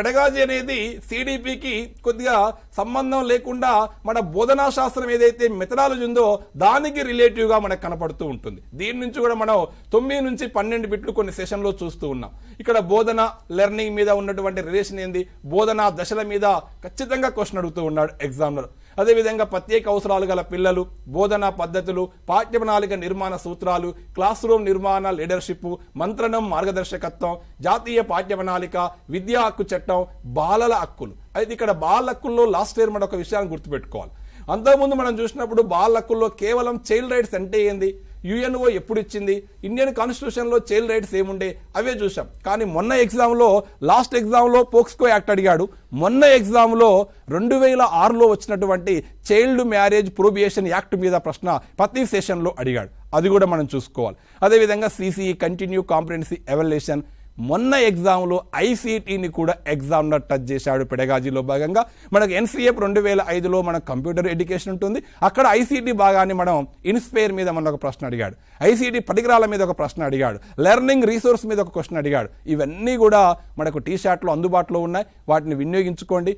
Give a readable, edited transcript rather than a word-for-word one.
Pedagogy అనేది సిడిపికి కొద్దిగా సంబంధం లేకుండా మన బోధనా శాస్త్రం ఏదైతే మెథడాలజీ ఉందో దానికి రిలేటివ్గా మనకు కనపడుతూ ఉంటుంది. దీని నుంచి కూడా మనం 9 నుంచి 12 బిట్లు కొన్ని సెషన్లో చూస్తూ ఉన్నాం. ఇక్కడ బోధన లెర్నింగ్ మీద ఉన్నటువంటి రిలేషన్ ఏంది, బోధనా దశల మీద ఖచ్చితంగా క్వశ్చన్ అడుగుతూ ఉన్నాడు ఎగ్జామినర్. అదేవిధంగా ప్రత్యేక అవసరాలు గల పిల్లలు, బోధనా పద్ధతులు, పాఠ్య ప్రణాళిక నిర్మాణ సూత్రాలు, క్లాస్ రూమ్ నిర్మాణ లీడర్షిప్, మంత్రణం మార్గదర్శకత్వం, జాతీయ పాఠ్య ప్రణాళిక, విద్యా హక్కు చట్టం, బాలల హక్కులు. అయితే ఇక్కడ బాల హక్కుల్లో లాస్ట్ ఇయర్ మనం ఒక విషయాన్ని గుర్తుపెట్టుకోవాలి. అంతకుముందు మనం చూసినప్పుడు బాల హక్కుల్లో కేవలం చైల్డ్ రైట్స్ అంటే ఏంది, యుఎన్ఓ ఎప్పుడు ఇచ్చింది, ఇండియన్ కాన్స్టిట్యూషన్లో చైల్డ్ రైట్స్ ఏముండే అవే చూసాం. కానీ మొన్న ఎగ్జామ్లో లాస్ట్ ఎగ్జామ్లో పోక్స్కో యాక్ట్ అడిగాడు. మొన్న ఎగ్జామ్లో 2006లో వచ్చినటువంటి చైల్డ్ మ్యారేజ్ ప్రొహిబిషన్ యాక్ట్ మీద ప్రశ్న ప్రతి సెషన్లో అడిగాడు. అది కూడా మనం చూసుకోవాలి. అదేవిధంగా సిసిఈ కంటిన్యూ కాంప్రిహెన్సివ్ ఎవాల్యుయేషన్ మొన్న ఎగ్జామ్లో ఐసీటీని కూడా ఎగ్జామ్నర్ టచ్ చేశాడు. పెడగాజీలో భాగంగా మనకు ఎన్సీఎఫ్ 2005లో మనకు కంప్యూటర్ ఎడ్యుకేషన్ ఉంటుంది. అక్కడ ఐసీటీ భాగాన్ని మనం ఇన్స్పైర్ మీద మన ఒక ప్రశ్న అడిగాడు, ఐసీటీ పరికరాల మీద ఒక ప్రశ్న అడిగాడు, లెర్నింగ్ రీసోర్స్ మీద ఒక క్వశ్చన్ అడిగాడు. ఇవన్నీ కూడా మనకు టీ షాట్లో అందుబాటులో ఉన్నాయి, వాటిని వినియోగించుకోండి.